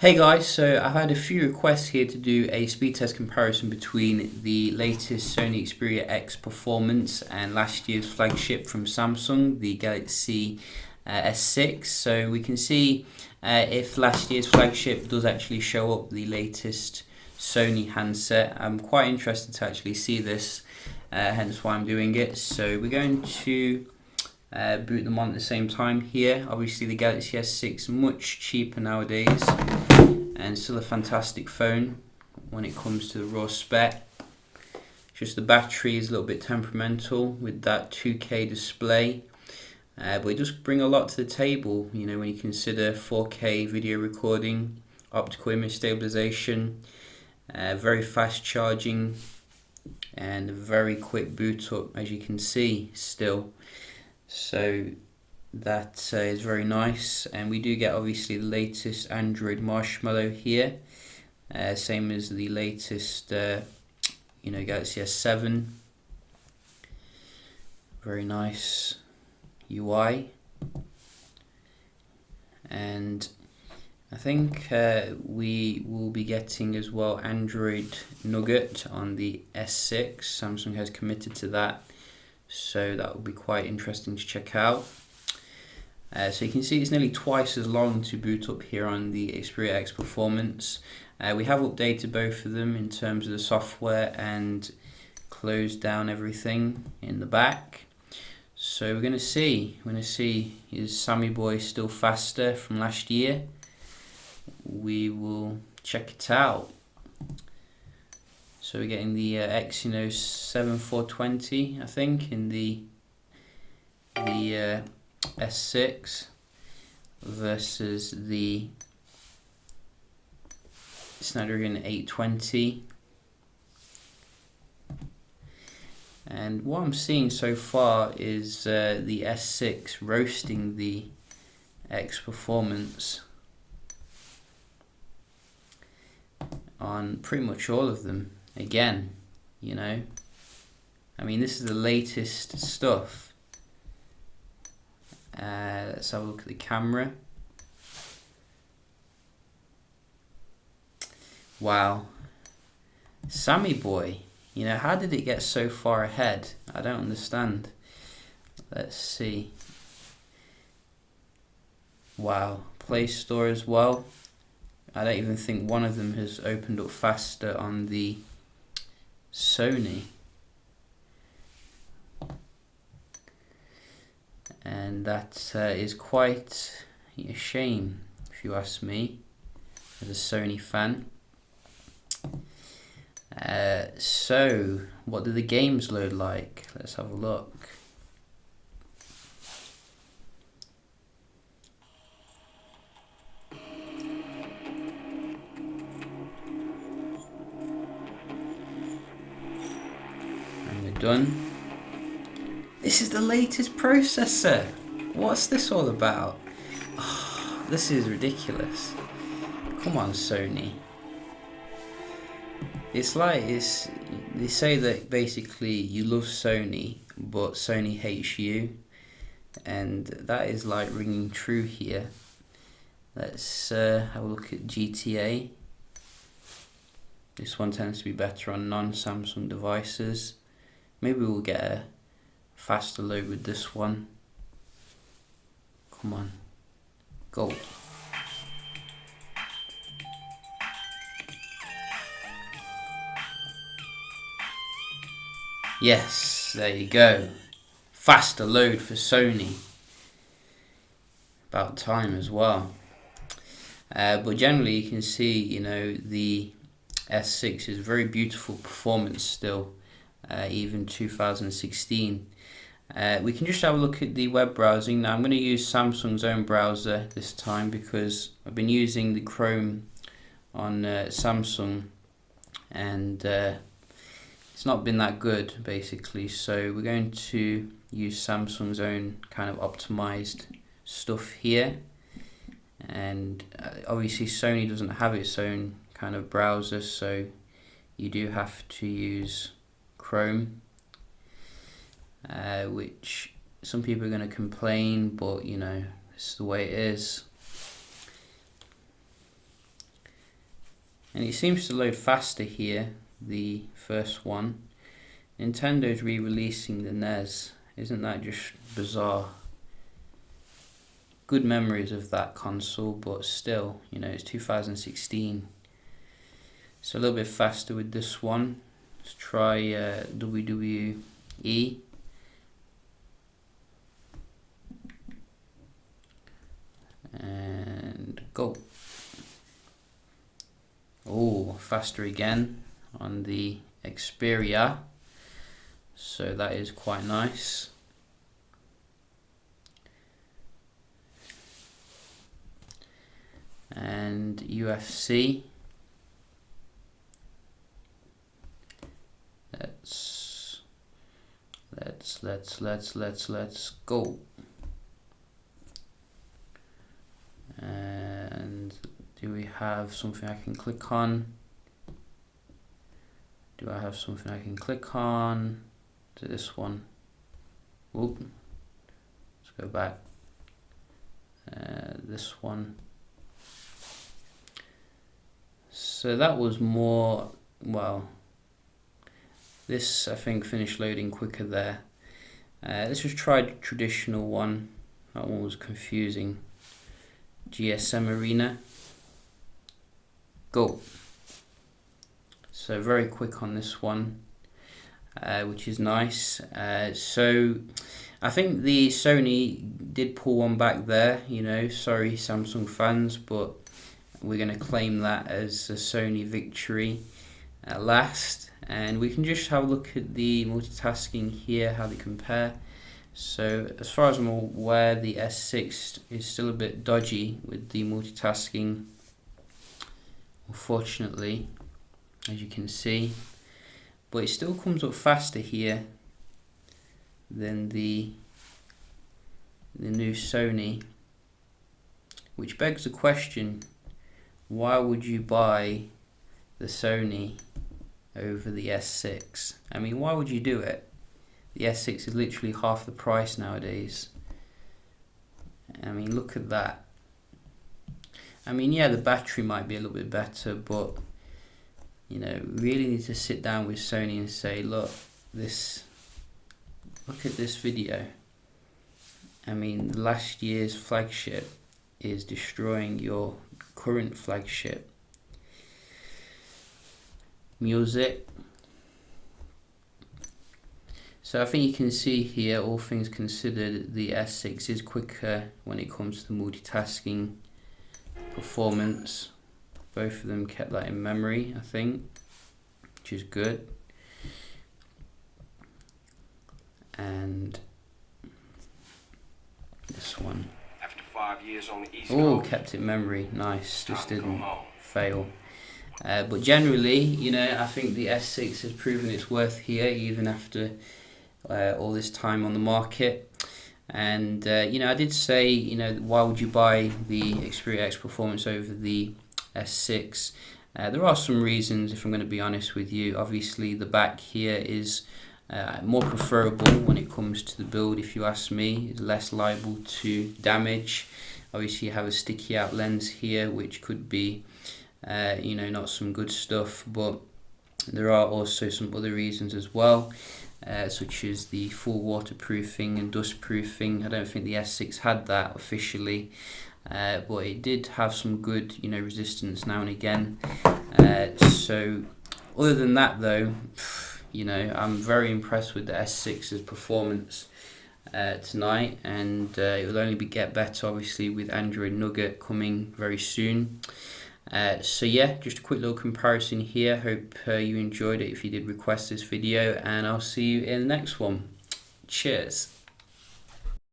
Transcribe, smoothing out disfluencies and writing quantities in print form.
Hey guys, so I've had a few requests here to do a speed test comparison between the latest Sony Xperia X performance and last year's flagship from Samsung, the Galaxy S6. So we can see if last year's flagship does actually show up the latest Sony handset. I'm quite interested to actually see this, hence why I'm doing it. So we're going to boot them on at the same time here. Obviously the Galaxy S6 much cheaper nowadays and still a fantastic phone when it comes to the raw spec. Just the battery is a little bit temperamental with that 2K display, but it does bring a lot to the table, you know, when you consider 4K video recording, optical image stabilization, very fast charging, and a very quick boot up, as you can see still. So that is very nice, and we do get obviously the latest Android Marshmallow here, same as the latest Galaxy S7. Very nice UI, and I think we will be getting as well Android Nougat on the S6. Samsung has committed to that, so that will be quite interesting to check out. So you can see it's nearly twice as long to boot up here on the Xperia X Performance. We have updated both of them in terms of the software and closed down everything in the back. So we're going to see, is Sammy Boy still faster from last year? We will check it out. So we're getting the Exynos 7420, I think, in the S6 versus the Snapdragon 820. And what I'm seeing so far is the S6 roasting the X Performance on pretty much all of them. Again, you know, I mean, this is the latest stuff. Let's have a look at the camera. Wow, Sammy Boy, you know, how did it get so far ahead? I don't understand. Let's see. Wow, Play Store as well. I don't even think one of them has opened up faster on the Sony. And that is quite a shame, if you ask me, as a Sony fan. So, what do the games load like? Let's have a look. And we're done. This is the latest processor. What's this all about? Oh, this is ridiculous. Come on, Sony. It's like, they say that basically you love Sony, but Sony hates you. And that is like ringing true here. Let's have a look at GTA. This one tends to be better on non-Samsung devices. Maybe we'll get a faster load with this one. Come on, go. Yes, there you go. Faster load for Sony. About time as well. But generally you can see, you know, the S6 is very beautiful performance still, even 2016. We can just have a look at the web browsing. Now I'm going to use Samsung's own browser this time because I've been using the Chrome on Samsung, and it's not been that good basically. So we're going to use Samsung's own kind of optimized stuff here, and obviously Sony doesn't have its own kind of browser, so you do have to use Chrome. Which some people are going to complain, but you know, it's the way it is. and it seems to load faster here, the first one. Nintendo's re-releasing the NES. Isn't that just bizarre? Good memories of that console, but still, you know, it's 2016. So a little bit faster with this one. Let's try WWE. And go. Oh, faster again on the Xperia. So that is quite nice. And UFC. Let's go. And do we have something I can click on? Do I have something I can click on? To this one. Whoop. Let's go back. This one. So that was more, well, this I think finished loading quicker there. Let's just try the traditional one. That one was confusing. GSM Arena. Go. So very quick on this one, which is nice. So I think the Sony did pull one back there, you know, sorry Samsung fans, but we're going to claim that as a Sony victory at last. And we can just have a look at the multitasking here, how they compare. So as far as I'm aware, the S6 is still a bit dodgy with the multitasking, unfortunately, as you can see. But it still comes up faster here than the new Sony, which begs the question, why would you buy the Sony over the S6? I mean, why would you do it? The S6 is literally half the price nowadays. I mean, look at that. I mean, yeah, the battery might be a little bit better, but you know, really need to sit down with Sony and say, look at this video. I mean, last year's flagship is destroying your current flagship. Music. So I think you can see here, all things considered, the S6 is quicker when it comes to the multitasking performance. Both of them kept that in memory, I think, which is good. And this one. After 5 years on the East Oh, Coast, kept it in memory. Nice. Just didn't fail. But generally, you know, I think the S6 has proven its worth here, even after all this time on the market. And you know, I did say, you know, why would you buy the Xperia X Performance over the S6? There are some reasons, if I'm going to be honest with you. Obviously, the back here is more preferable when it comes to the build, if you ask me. It's less liable to damage. Obviously, you have a sticky out lens here, which could be you know, not some good stuff, but there are also some other reasons as well, such as the full waterproofing and dust proofing. I don't think the S6 had that officially, but it did have some good, you know, resistance now and again. So other than that though, you know, I'm very impressed with the S6's performance tonight, and it will only get better obviously with Android Nougat coming very soon. So yeah, just a quick little comparison here. Hope you enjoyed it if you did request this video, and I'll see you in the next one. Cheers.